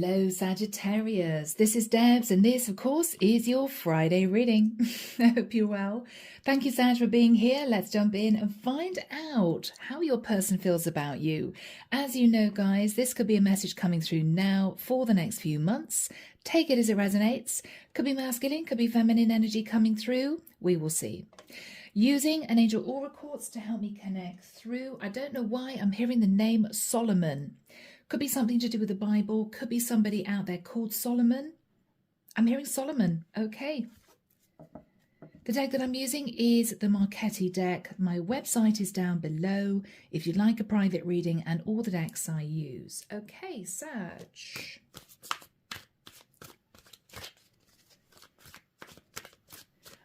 Hello Sagittarius, this is Debs and this of course is your Friday reading. I hope you're well. Thank you Sag for being here. Let's jump in and find out how your person feels about you. As you know guys, this could be a message coming through now for the next few months. Take it as it resonates. Could be masculine, could be feminine energy coming through. We will see. Using an angel aura quartz to help me connect through. I don't know why I'm hearing the name Solomon. Could be something to do with the Bible. Could be somebody out there called Solomon. I'm hearing Solomon. Okay. The deck that I'm using is the Marchetti deck. My website is down below if you'd like a private reading and all the decks I use. Okay, Sag.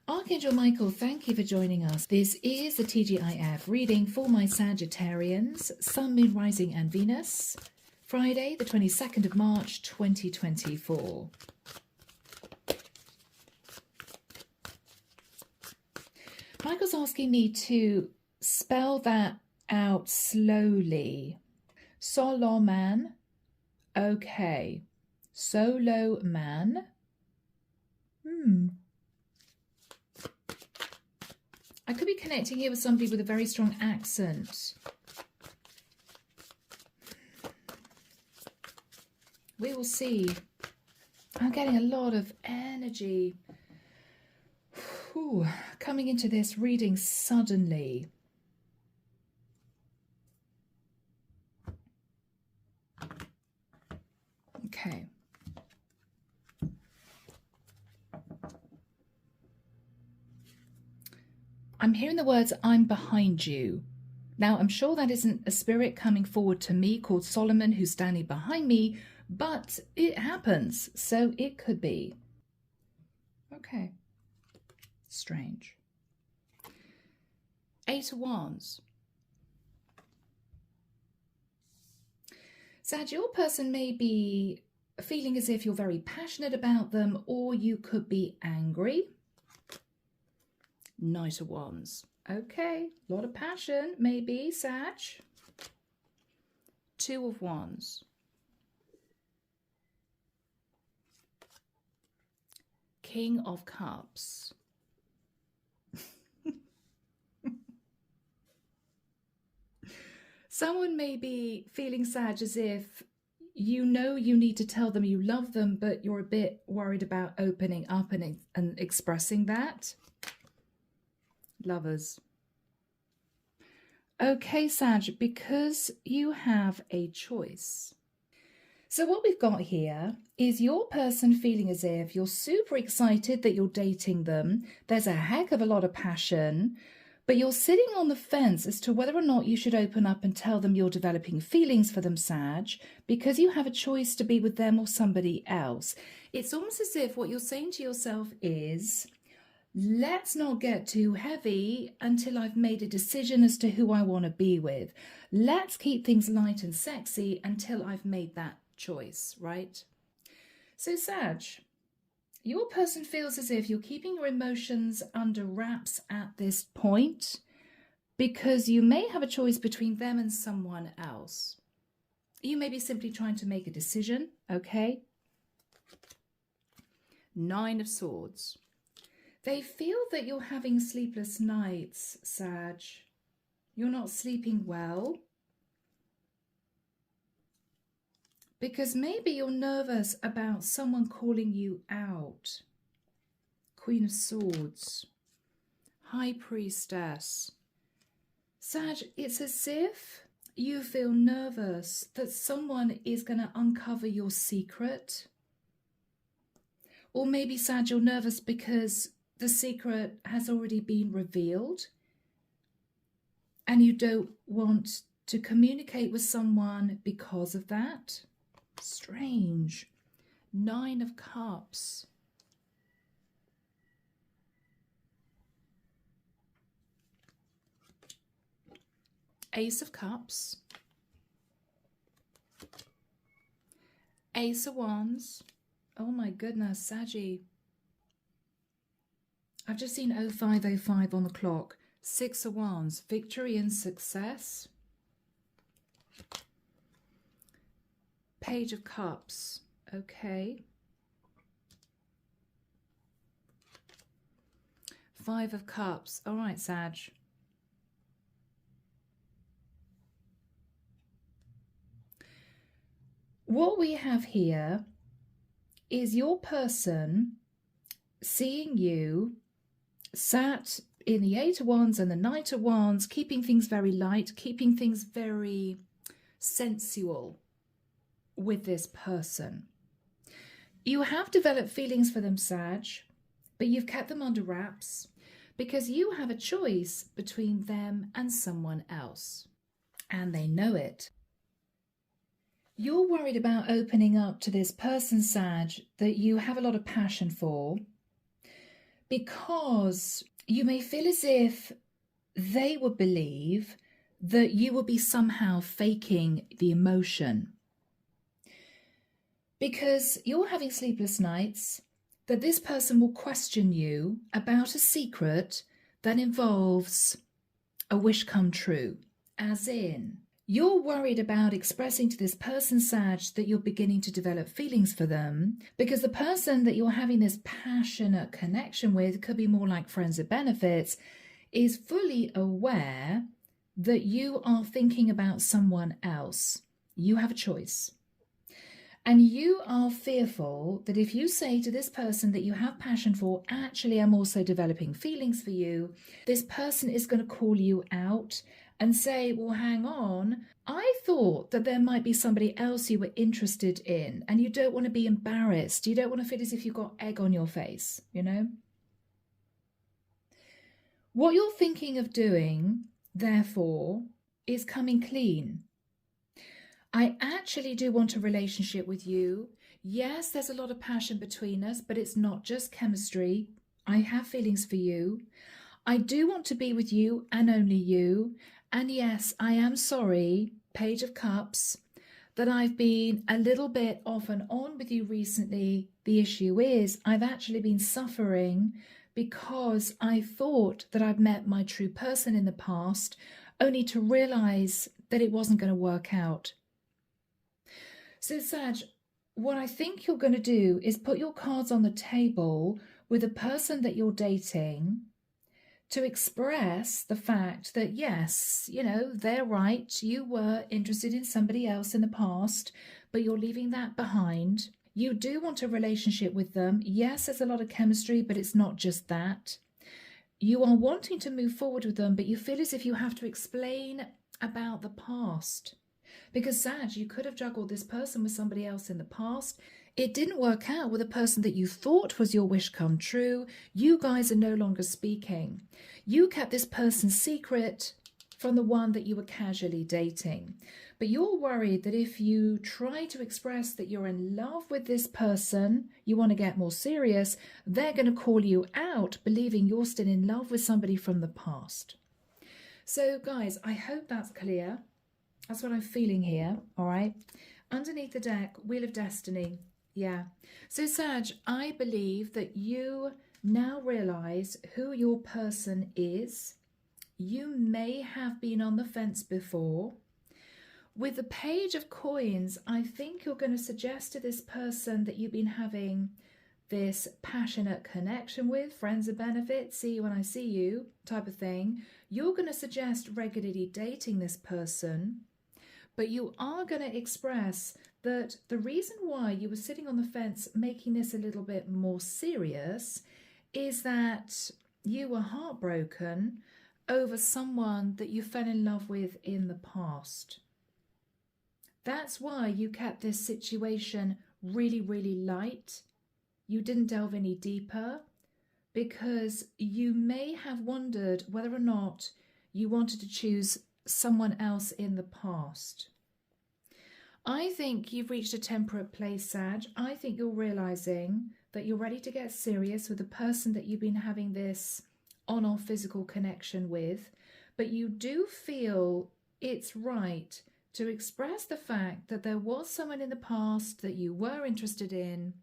Archangel Michael, thank you for joining us. This is the T.G.I.F reading for my Sagittarians, Sun, Moon, Rising and Venus. Friday, the 22nd of March, 2024. Michael's asking me to spell that out slowly. Solomon. Okay. Solo man. I could be connecting here with somebody with a very strong accent. We will see. I'm getting a lot of energy coming into this reading suddenly. Okay. I'm hearing the words, I'm behind you. Now, I'm sure that isn't a spirit coming forward to me called Solomon who's standing behind me, but it happens, so it could be. Okay. Strange. 8 of Wands. Sag, your person may be feeling as if you're very passionate about them, or you could be angry. Knight of Wands. Okay, a lot of passion, maybe, Sag. 2 of Wands. King of Cups. Someone may be feeling Sag as if you know you need to tell them you love them, but you're a bit worried about opening up and expressing that. Lovers. Okay, Sag, because you have a choice. So what we've got here is your person feeling as if you're super excited that you're dating them. There's a heck of a lot of passion, but you're sitting on the fence as to whether or not you should open up and tell them you're developing feelings for them, Sag, because you have a choice to be with them or somebody else. It's almost as if what you're saying to yourself is, let's not get too heavy until I've made a decision as to who I want to be with. Let's keep things light and sexy until I've made that choice, right? So Sag, your person feels as if you're keeping your emotions under wraps at this point because you may have a choice between them and someone else. You may be simply trying to make a decision, okay? 9 of Swords. They feel that you're having sleepless nights, Sag. You're not sleeping well. Because maybe you're nervous about someone calling you out. Queen of Swords. High Priestess. Sag, it's as if you feel nervous that someone is going to uncover your secret. Or maybe, Sag, you're nervous because the secret has already been revealed and you don't want to communicate with someone because of that. Strange. 9 of Cups. Ace of Cups. Ace of Wands. Oh my goodness, Saggy. I've just seen 0505 on the clock. 6 of Wands. Victory and success. Page of Cups. Okay. 5 of Cups. All right, Sag. What we have here is your person seeing you sat in the 8 of Wands and the Knight of Wands, keeping things very light, keeping things very sensual with this person. You have developed feelings for them, Sag, but you've kept them under wraps because you have a choice between them and someone else, and they know it. You're worried about opening up to this person, Sag, that you have a lot of passion for, because you may feel as if they would believe that you will be somehow faking the emotion. Because you're having sleepless nights, that this person will question you about a secret that involves a wish come true. As in, you're worried about expressing to this person, Sag, that you're beginning to develop feelings for them, because the person that you're having this passionate connection with, could be more like friends with benefits, is fully aware that you are thinking about someone else. You have a choice. And you are fearful that if you say to this person that you have passion for, actually, I'm also developing feelings for you, this person is going to call you out and say, well, hang on, I thought that there might be somebody else you were interested in, and you don't want to be embarrassed. You don't want to feel as if you've got egg on your face, you know? What you're thinking of doing, therefore, is coming clean. I actually do want a relationship with you. Yes, there's a lot of passion between us, but it's not just chemistry. I have feelings for you. I do want to be with you and only you. And yes, I am sorry, Page of Cups, that I've been a little bit off and on with you recently. The issue is I've actually been suffering because I thought that I'd met my true person in the past, only to realize that it wasn't going to work out. So, Sag, what I think you're going to do is put your cards on the table with the person that you're dating to express the fact that, yes, you know, they're right. You were interested in somebody else in the past, but you're leaving that behind. You do want a relationship with them. Yes, there's a lot of chemistry, but it's not just that. You are wanting to move forward with them, but you feel as if you have to explain about the past. Because, Sag, you could have juggled this person with somebody else in the past. It didn't work out with a person that you thought was your wish come true. You guys are no longer speaking. You kept this person secret from the one that you were casually dating. But you're worried that if you try to express that you're in love with this person, you want to get more serious, they're going to call you out, believing you're still in love with somebody from the past. So, guys, I hope that's clear. That's what I'm feeling here, all right? Underneath the deck, Wheel of Destiny. Yeah. So, Sag, I believe that you now realise who your person is. You may have been on the fence before. With the Page of Coins, I think you're going to suggest to this person that you've been having this passionate connection with, friends of benefit, see you when I see you type of thing. You're going to suggest regularly dating this person. But you are going to express that the reason why you were sitting on the fence making this a little bit more serious is that you were heartbroken over someone that you fell in love with in the past. That's why you kept this situation really, really light. You didn't delve any deeper because you may have wondered whether or not you wanted to choose someone else in the past. I think you've reached a temperate place, Sag. I think you're realizing that you're ready to get serious with the person that you've been having this on-off physical connection with, but you do feel it's right to express the fact that there was someone in the past that you were interested in,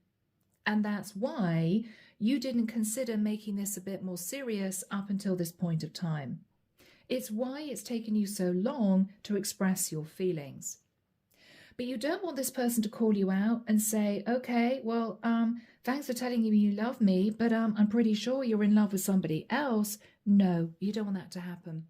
and that's why you didn't consider making this a bit more serious up until this point of time. It's why it's taken you so long to express your feelings. But you don't want this person to call you out and say, okay, well, thanks for telling me you love me, but I'm pretty sure you're in love with somebody else. No, you don't want that to happen.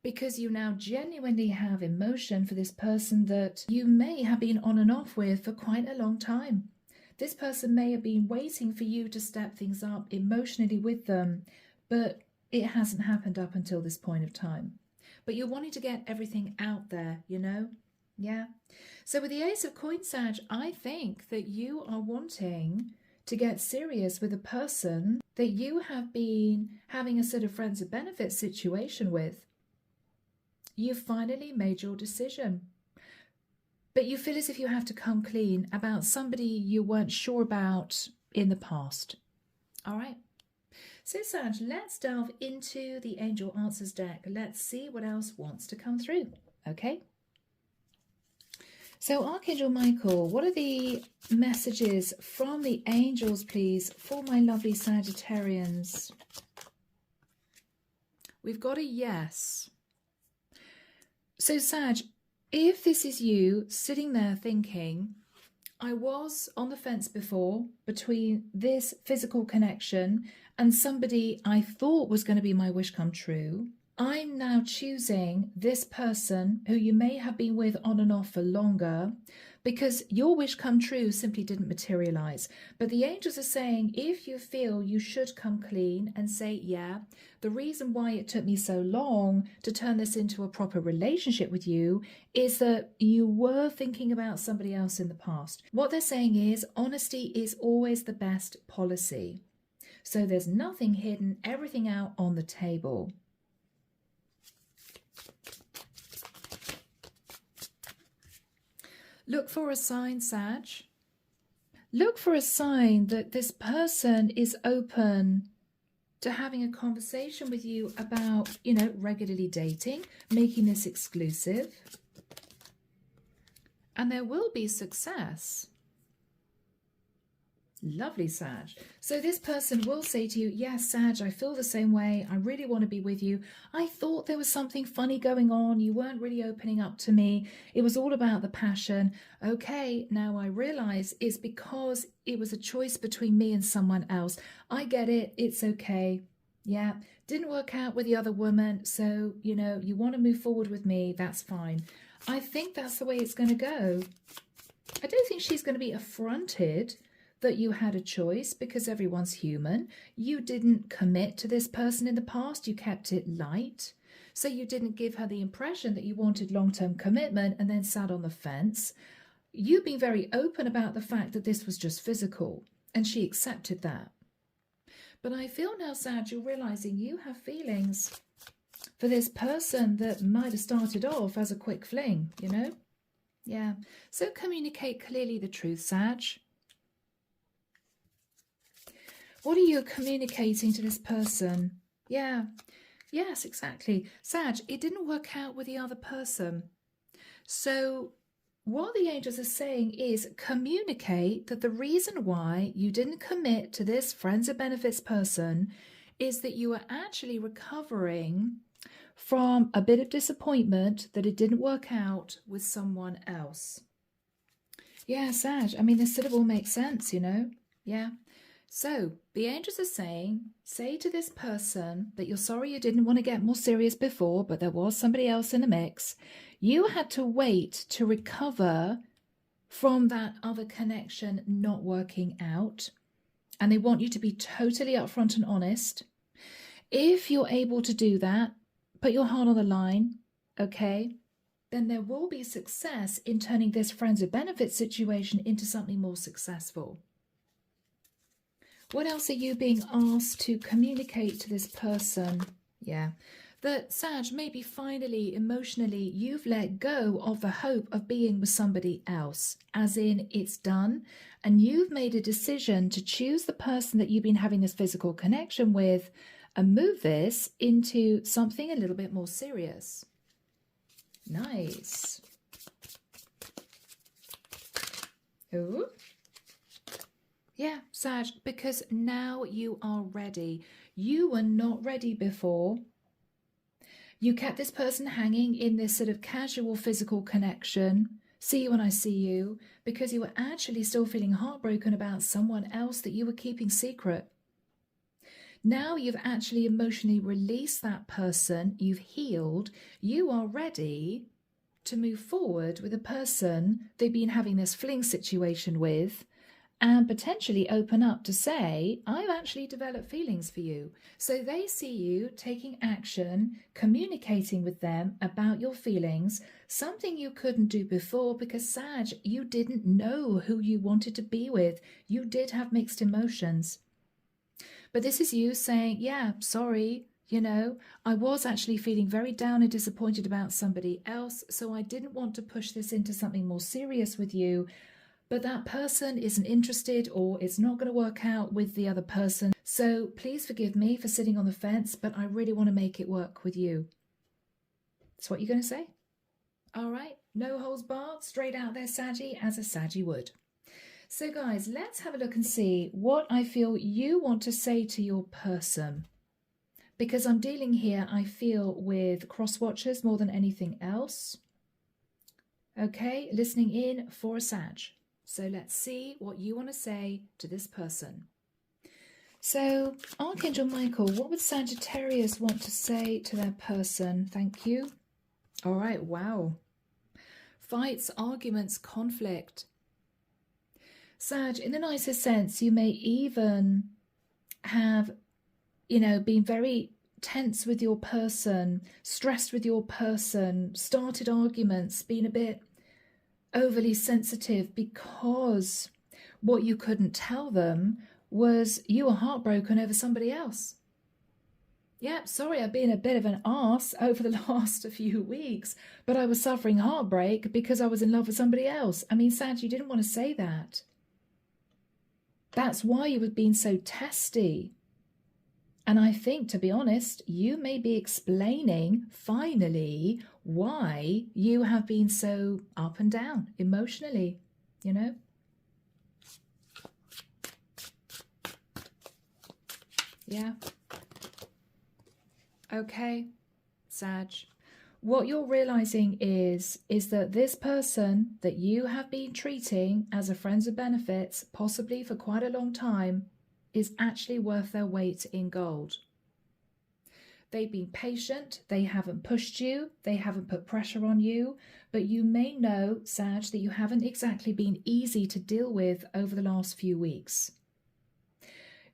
Because you now genuinely have emotion for this person that you may have been on and off with for quite a long time. This person may have been waiting for you to step things up emotionally with them, but it hasn't happened up until this point of time. But you're wanting to get everything out there, you know? Yeah. So with the Ace of Coins, Sag, I think that you are wanting to get serious with a person that you have been having a sort of friends of benefits situation with. You've finally made your decision. But you feel as if you have to come clean about somebody you weren't sure about in the past. All right. So, Sag, let's delve into the Angel Answers deck. Let's see what else wants to come through. Okay. So, Archangel Michael, what are the messages from the angels, please, for my lovely Sagittarians? We've got a yes. So, Sag, if this is you sitting there thinking, I was on the fence before between this physical connection and somebody I thought was going to be my wish come true, I'm now choosing this person who you may have been with on and off for longer because your wish come true simply didn't materialize. But the angels are saying, if you feel you should come clean and say, yeah, the reason why it took me so long to turn this into a proper relationship with you is that you were thinking about somebody else in the past. What they're saying is honesty is always the best policy. So there's nothing hidden, everything out on the table. Look for a sign, Sag. Look for a sign that this person is open to having a conversation with you about, you know, regularly dating, making this exclusive. And there will be success. Lovely, Sag. So this person will say to you, yes, Sag, I feel the same way. I really want to be with you. I thought there was something funny going on. You weren't really opening up to me. It was all about the passion. Okay, now I realize it's because it was a choice between me and someone else. I get it. It's okay. Yeah, didn't work out with the other woman. So, you know, you want to move forward with me. That's fine. I think that's the way it's going to go. I don't think she's going to be affronted that you had a choice because everyone's human. You didn't commit to this person in the past. You kept it light. So you didn't give her the impression that you wanted long-term commitment and then sat on the fence. You've been very open about the fact that this was just physical, and she accepted that. But I feel now, Sag, you're realizing you have feelings for this person that might have started off as a quick fling, you know? Yeah. So communicate clearly the truth, Sag. What are you communicating to this person? Yeah, yes, exactly. Sag, it didn't work out with the other person. So what the angels are saying is communicate that the reason why you didn't commit to this friends of benefits person is that you are actually recovering from a bit of disappointment that it didn't work out with someone else. Yeah, Sag, I mean, this sort of all makes sense, you know? Yeah. So the angels are saying, say to this person that you're sorry you didn't want to get more serious before, but there was somebody else in the mix. You had to wait to recover from that other connection not working out. And they want you to be totally upfront and honest. If you're able to do that, put your heart on the line, okay? Then there will be success in turning this friends of benefits situation into something more successful. What else are you being asked to communicate to this person? Yeah, that Sag, maybe finally, emotionally, you've let go of the hope of being with somebody else, as in it's done, and you've made a decision to choose the person that you've been having this physical connection with and move this into something a little bit more serious. Nice. Ooh. Yeah, Sag, because now you are ready. You were not ready before. You kept this person hanging in this sort of casual physical connection, See you when I see you, because you were actually still feeling heartbroken about someone else that you were keeping secret. Now you've actually emotionally released that person, you've healed, you are ready to move forward with a person they've been having this fling situation with, and potentially open up to say, I've actually developed feelings for you. So they see you taking action, communicating with them about your feelings, something you couldn't do before because, Sag, you didn't know who you wanted to be with. You did have mixed emotions. But this is you saying, yeah, sorry, I was actually feeling very down and disappointed about somebody else, so I didn't want to push this into something more serious with you. But that person isn't interested, or it's not going to work out with the other person. So please forgive me for sitting on the fence, but I really want to make it work with you. That's what you're going to say? All right, no holds barred, straight out there, Saggy, as a Saggy would. So guys, let's have a look and see what I feel you want to say to your person. Because I'm dealing here, I feel, with cross-watchers more than anything else. Okay, listening in for a Sag. So let's see what you want to say to this person. So, Archangel Michael, what would Sagittarius want to say to their person? Thank you. All right, wow. Fights, arguments, conflict. Sag, in the nicest sense, you may even have, been very tense with your person, stressed with your person, started arguments, been a bit overly sensitive because what you couldn't tell them was you were heartbroken over somebody else. Yeah, sorry, I've been a bit of an arse over the last few weeks, but I was suffering heartbreak because I was in love with somebody else. I mean, Sag, you didn't want to say that. That's why you were being so testy. And I think, to be honest, you may be explaining, finally, why you have been so up and down emotionally, Yeah. Okay, Sag. What you're realizing is that this person that you have been treating as a friends with benefits, possibly for quite a long time, is actually worth their weight in gold. They've been patient, they haven't pushed you, they haven't put pressure on you, but you may know, Sag, that you haven't exactly been easy to deal with over the last few weeks.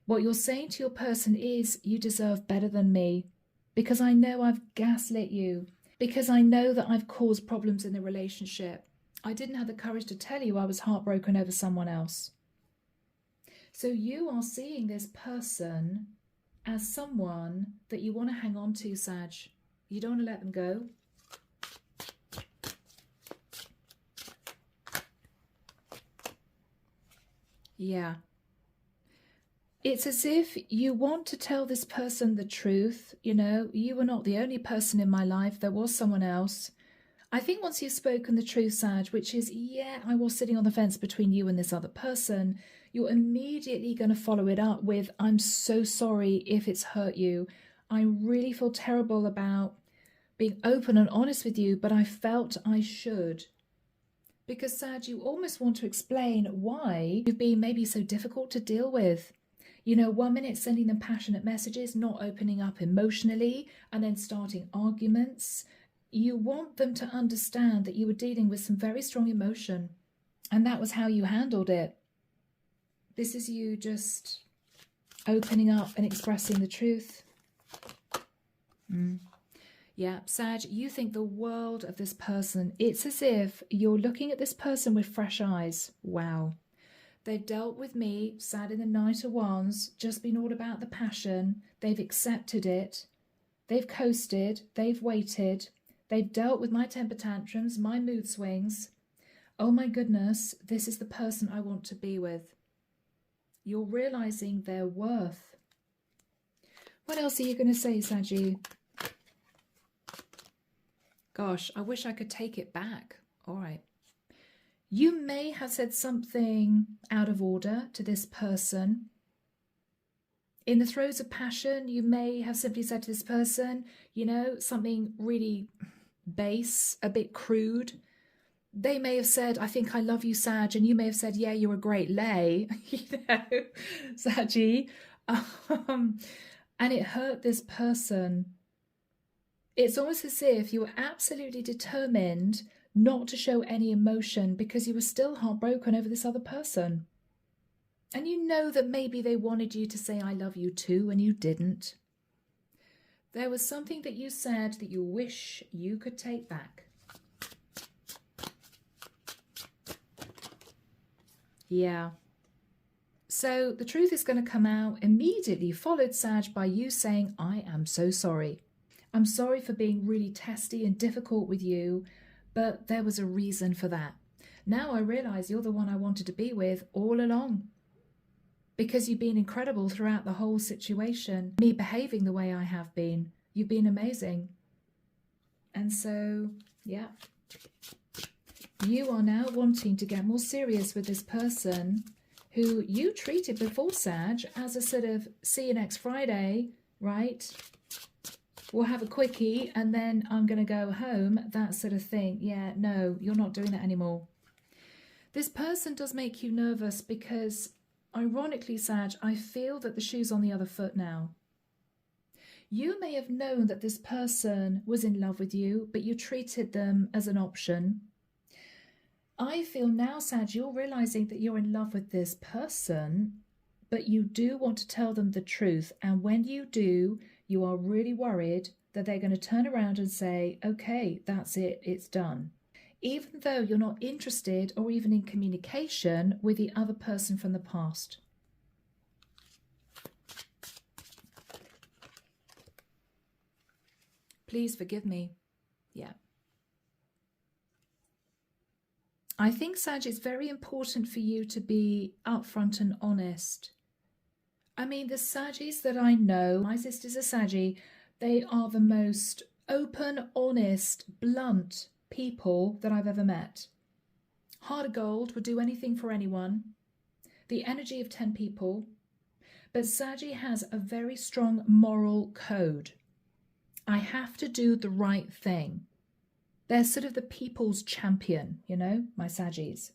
What you're saying to your person is, you deserve better than me, because I know I've gaslit you, because I know that I've caused problems in the relationship. I didn't have the courage to tell you I was heartbroken over someone else. So you are seeing this person as someone that you want to hang on to, Sag. You don't want to let them go. Yeah. It's as if you want to tell this person the truth. You were not the only person in my life. There was someone else. I think once you've spoken the truth, Sag, which is, yeah, I was sitting on the fence between you and this other person, you're immediately going to follow it up with, I'm so sorry if it's hurt you. I really feel terrible about being open and honest with you, but I felt I should. Because, Sag, you almost want to explain why you've been maybe so difficult to deal with. 1 minute sending them passionate messages, not opening up emotionally, and then starting arguments. You want them to understand that you were dealing with some very strong emotion, and that was how you handled it. This is you just opening up and expressing the truth. Yeah, Sag, you think the world of this person. It's as if you're looking at this person with fresh eyes. Wow. They've dealt with me, sat in the Knight of Wands, just been all about the passion. They've accepted it. They've coasted. They've waited. They've dealt with my temper tantrums, my mood swings. Oh my goodness, this is the person I want to be with. You're realizing their worth. What else are you going to say, Saggy? Gosh, I wish I could take it back. All right. You may have said something out of order to this person. In the throes of passion, you may have simply said to this person, something really base, a bit crude, they may have said, I think I love you, Sag, and you may have said, yeah, you're a great lay, Saggy. And it hurt this person. It's almost as if you were absolutely determined not to show any emotion because you were still heartbroken over this other person. And you know that maybe they wanted you to say, I love you too, and you didn't. There was something that you said that you wish you could take back. Yeah. So the truth is going to come out immediately, followed, Sag, by you saying, I am so sorry. I'm sorry for being really testy and difficult with you, but there was a reason for that. Now I realize you're the one I wanted to be with all along, because you've been incredible throughout the whole situation. Me behaving the way I have been, you've been amazing. And so, yeah, you are now wanting to get more serious with this person who you treated before, Sag, as a sort of see you next Friday, right? We'll have a quickie and then I'm going to go home, that sort of thing. Yeah, no, you're not doing that anymore. This person does make you nervous because, ironically, Sag, I feel that the shoe's on the other foot now. You may have known that this person was in love with you, but you treated them as an option. I feel now, Sag, you're realizing that you're in love with this person, but you do want to tell them the truth. And when you do, you are really worried that they're going to turn around and say, okay, that's it, it's done. Even though you're not interested or even in communication with the other person from the past. Please forgive me. Yeah. I think, Sag, it's very important for you to be upfront and honest. I mean, the Saggies that I know, my sister's a Saggy, they are the most open, honest, blunt people that I've ever met. Heart of gold, would do anything for anyone. The energy of 10 people. But Saggy has a very strong moral code. I have to do the right thing. They're sort of the people's champion, you know, my Saggies.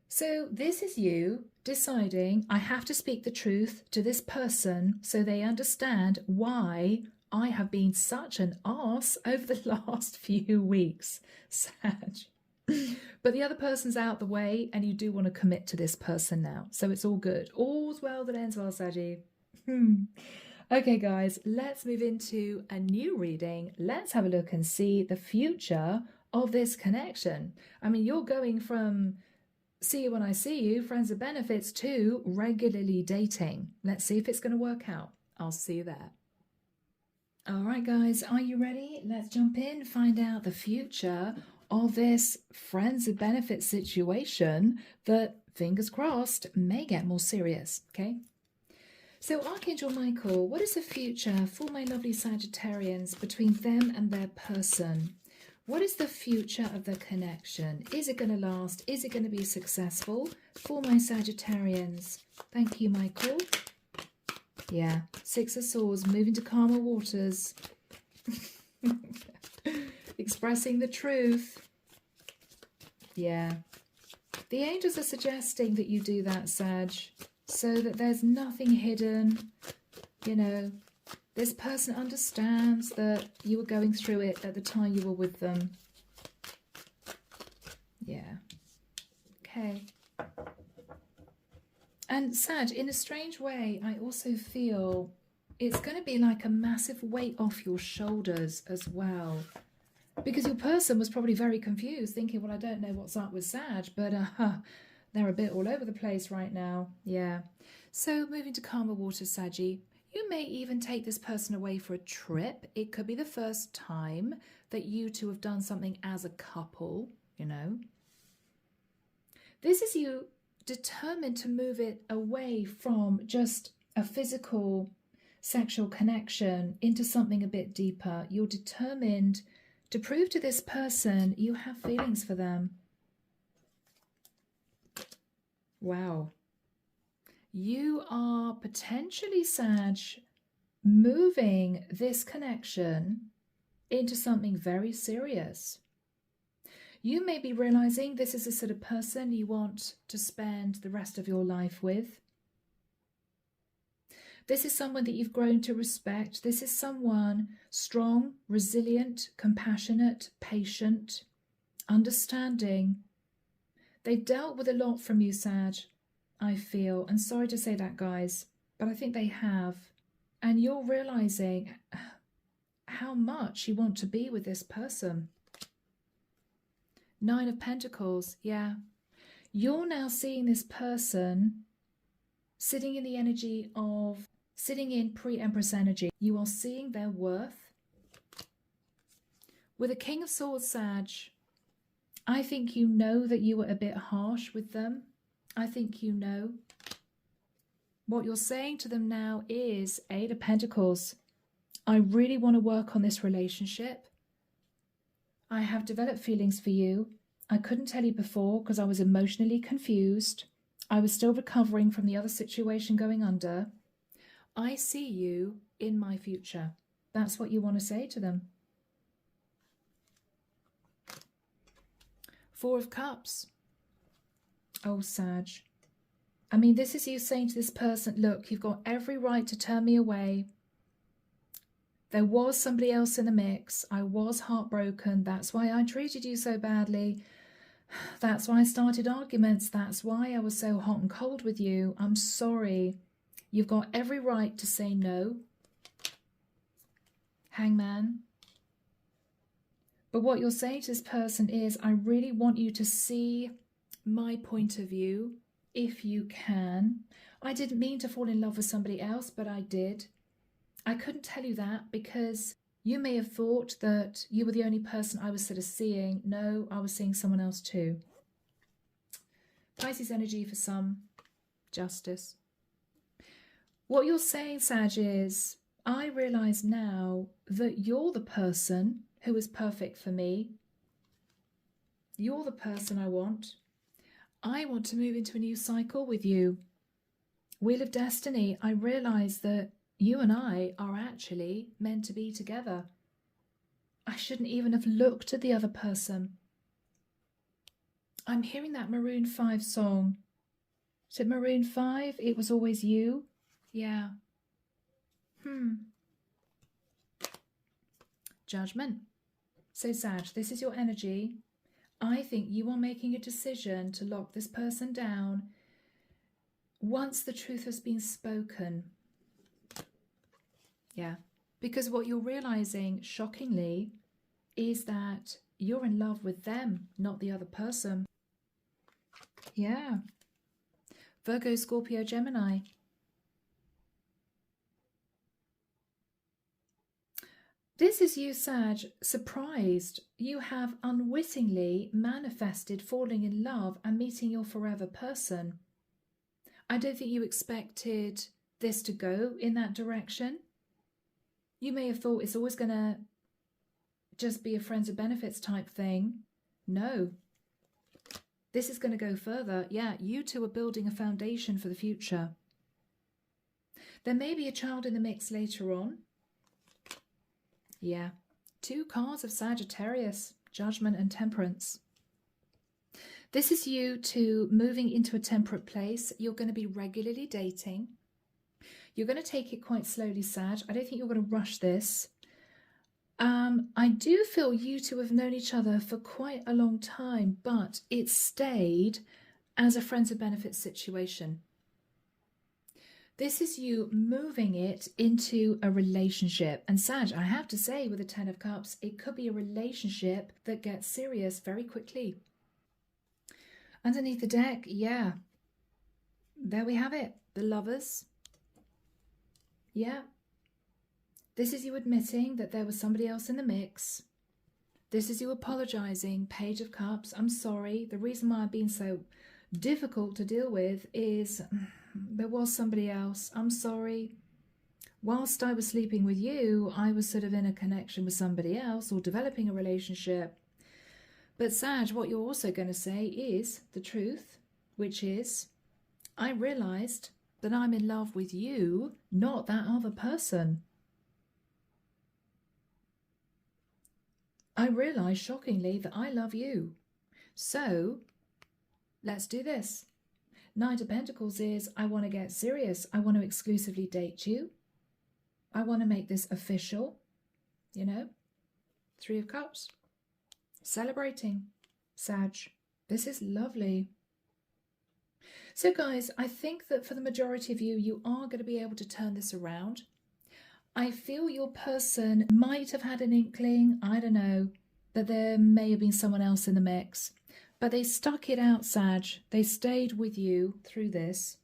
So this is you deciding, I have to speak the truth to this person so they understand why I have been such an arse over the last few weeks, Sag. But the other person's out the way and you do want to commit to this person now. So it's all good. All's well that ends well, Saggy. Okay, guys, let's move into a new reading. Let's have a look and see the future of this connection. I mean, you're going from see you when I see you, friends of benefits, to regularly dating. Let's see if it's going to work out. I'll see you there. All right, guys, are you ready? Let's jump in, find out the future of this friends of benefits situation that, fingers crossed, may get more serious, okay? So Archangel Michael, what is the future for my lovely Sagittarians between them and their person? What is the future of the connection? Is it going to last? Is it going to be successful for my Sagittarians? Thank you, Michael. Yeah, Six of Swords, moving to calmer waters. Expressing the truth. Yeah. The angels are suggesting that you do that, Sag, so that there's nothing hidden. You know, this person understands that you were going through it at the time you were with them. Yeah. Okay. And Sag, in a strange way, I also feel it's going to be like a massive weight off your shoulders as well. Because your person was probably very confused, thinking, well, I don't know what's up with Sag, but they're a bit all over the place right now. Yeah. So moving to calmer waters, Saggy. You may even take this person away for a trip. It could be the first time that you two have done something as a couple, you know. This is you determined to move it away from just a physical sexual connection into something a bit deeper. You're determined to prove to this person you have feelings for them. Wow. You are potentially, Sag, moving this connection into something very serious. You may be realizing this is the sort of person you want to spend the rest of your life with. This is someone that you've grown to respect. This is someone strong, resilient, compassionate, patient, understanding. They've dealt with a lot from you, Sag, I feel. And sorry to say that, guys, but I think they have. And you're realizing how much you want to be with this person. 9 of Pentacles, yeah. You're now seeing this person sitting in the energy of, sitting in pre-Empress energy. You are seeing their worth. With a King of Swords, Sag, I think you know that you were a bit harsh with them. I think you know. What you're saying to them now is 8 of Pentacles. I really want to work on this relationship. I have developed feelings for you. I couldn't tell you before because I was emotionally confused. I was still recovering from the other situation going under. I see you in my future. That's what you want to say to them. 4 of Cups. Oh, Sag. I mean, this is you saying to this person, look, you've got every right to turn me away. There was somebody else in the mix. I was heartbroken. That's why I treated you so badly. That's why I started arguments. That's why I was so hot and cold with you. I'm sorry. You've got every right to say no. Hangman. But what you're saying to this person is, I really want you to see my point of view, if you can. I didn't mean to fall in love with somebody else, but I did. I couldn't tell you that because you may have thought that you were the only person I was sort of seeing. No, I was seeing someone else too. Pisces energy for some. Justice. What you're saying, Sag, is I realise now that you're the person who is perfect for me. You're the person I want. I want to move into a new cycle with you. Wheel of Destiny, I realise that you and I are actually meant to be together. I shouldn't even have looked at the other person. I'm hearing that Maroon 5 song. Is it Maroon 5? It Was Always You? Yeah. Judgment. So, Sag, this is your energy. I think you are making a decision to lock this person down once the truth has been spoken. Yeah, because what you're realizing, shockingly, is that you're in love with them, not the other person. Yeah. Virgo, Scorpio, Gemini. This is you, Sag, surprised. You have unwittingly manifested falling in love and meeting your forever person. I don't think you expected this to go in that direction. You may have thought it's always going to just be a friends with benefits type thing. No. This is going to go further. Yeah, you two are building a foundation for the future. There may be a child in the mix later on. Yeah. 2 cards of Sagittarius, Judgment and Temperance. This is you two moving into a temperate place. You're going to be regularly dating. You're going to take it quite slowly, Sag. I don't think you're going to rush this. I do feel you two have known each other for quite a long time, but it stayed as a friends with benefits situation. This is you moving it into a relationship. And Sag, I have to say, with the 10 of Cups, it could be a relationship that gets serious very quickly. Underneath the deck, yeah. There we have it. The Lovers. Yeah. This is you admitting that there was somebody else in the mix. This is you apologising. Page of Cups. I'm sorry. The reason why I've been so difficult to deal with is there was somebody else. I'm sorry. Whilst I was sleeping with you, I was sort of in a connection with somebody else or developing a relationship. But Sag, what you're also going to say is the truth, which is, I realised that I'm in love with you, not that other person. I realised, shockingly, that I love you. So let's do this. Knight of Pentacles is, I want to get serious. I want to exclusively date you. I want to make this official, you know. Three of Cups. Celebrating, Sag. This is lovely. So guys, I think that for the majority of you, you are going to be able to turn this around. I feel your person might have had an inkling, I don't know, that there may have been someone else in the mix. But they stuck it out, Sag. They stayed with you through this.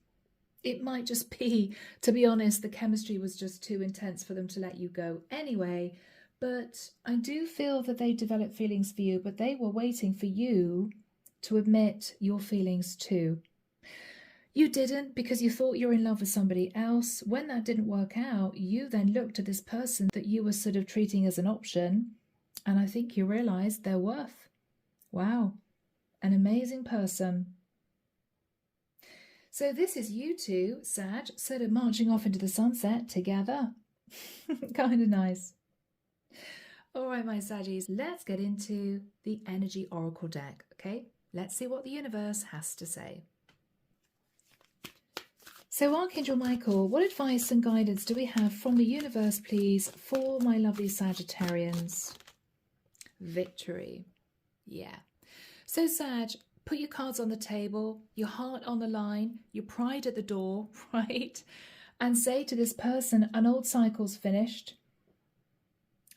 It might just be, to be honest, the chemistry was just too intense for them to let you go anyway. But I do feel that they developed feelings for you, but they were waiting for you to admit your feelings too. You didn't because you thought you were in love with somebody else. When that didn't work out, you then looked at this person that you were sort of treating as an option. And I think you realized their worth. Wow. An amazing person. So this is you two, Sag, sort of marching off into the sunset together. Kind of nice. All right, my Saggies, let's get into the Energy Oracle deck, okay? Let's see what the universe has to say. So Archangel Michael, what advice and guidance do we have from the universe, please, for my lovely Sagittarians? Victory. Yeah. So Sag, put your cards on the table, your heart on the line, your pride at the door, right? And say to this person, an old cycle's finished.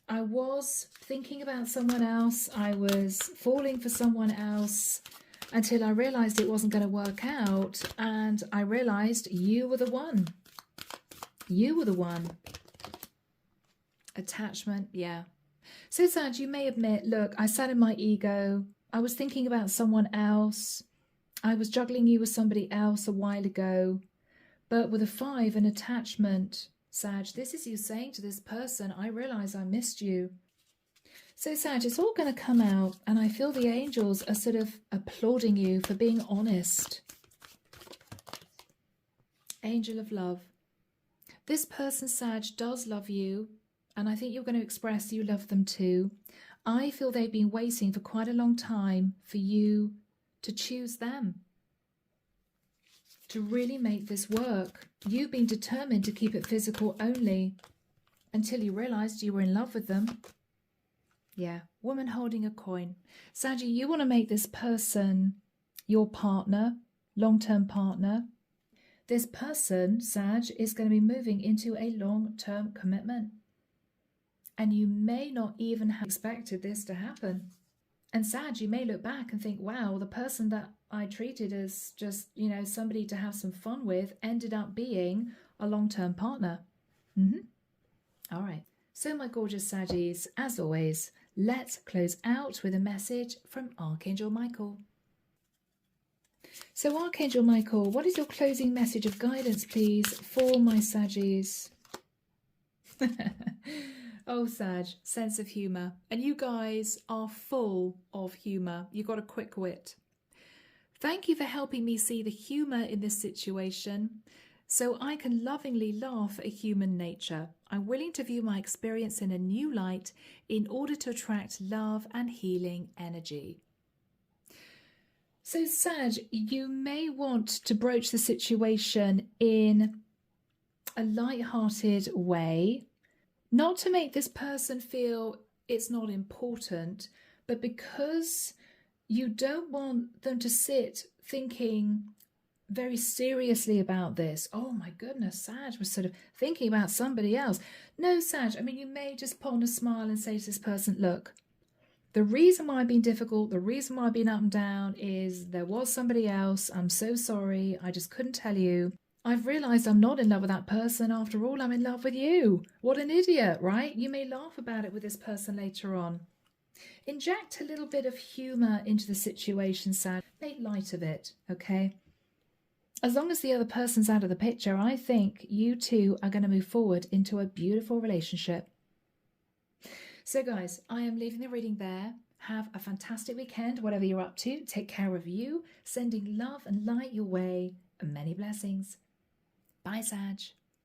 I was thinking about someone else. I was falling for someone else until I realized it wasn't going to work out. And I realized you were the one. You were the one. Attachment, yeah. So Sag, you may admit, look, I sat in my ego. I was thinking about someone else. I was juggling you with somebody else a while ago. But with a 5, an attachment, Sag, this is you saying to this person, I realize I missed you. So Sag, it's all going to come out, and I feel the angels are sort of applauding you for being honest. Angel of love. This person, Sag, does love you, and I think you're going to express you love them too. I feel they've been waiting for quite a long time for you to choose them, to really make this work. You've been determined to keep it physical only until you realized you were in love with them. Yeah, woman holding a coin. Saggy, you want to make this person your partner, long-term partner. This person, Sag, is going to be moving into a long-term commitment. And you may not even have expected this to happen. And Sag, you may look back and think, wow, the person that I treated as just, you know, somebody to have some fun with ended up being a long-term partner. All right. So my gorgeous Saggies, as always, let's close out with a message from Archangel Michael. So Archangel Michael, what is your closing message of guidance, please, for my Saggies? Oh, Sag, sense of humour. And you guys are full of humour. You got a quick wit. Thank you for helping me see the humour in this situation so I can lovingly laugh at human nature. I'm willing to view my experience in a new light in order to attract love and healing energy. So Sag, you may want to broach the situation in a light-hearted way, not to make this person feel it's not important, but because you don't want them to sit thinking very seriously about this. Oh my goodness, Sag was sort of thinking about somebody else. No, Sag, I mean, you may just put on a smile and say to this person, look, the reason why I've been difficult, the reason why I've been up and down is there was somebody else. I'm so sorry. I just couldn't tell you. I've realized I'm not in love with that person. After all, I'm in love with you. What an idiot, right? You may laugh about it with this person later on. Inject a little bit of humor into the situation, Sag. Make light of it, okay? As long as the other person's out of the picture, I think you two are going to move forward into a beautiful relationship. So guys, I am leaving the reading there. Have a fantastic weekend, whatever you're up to. Take care of you. Sending love and light your way, and many blessings. Bye, Sag.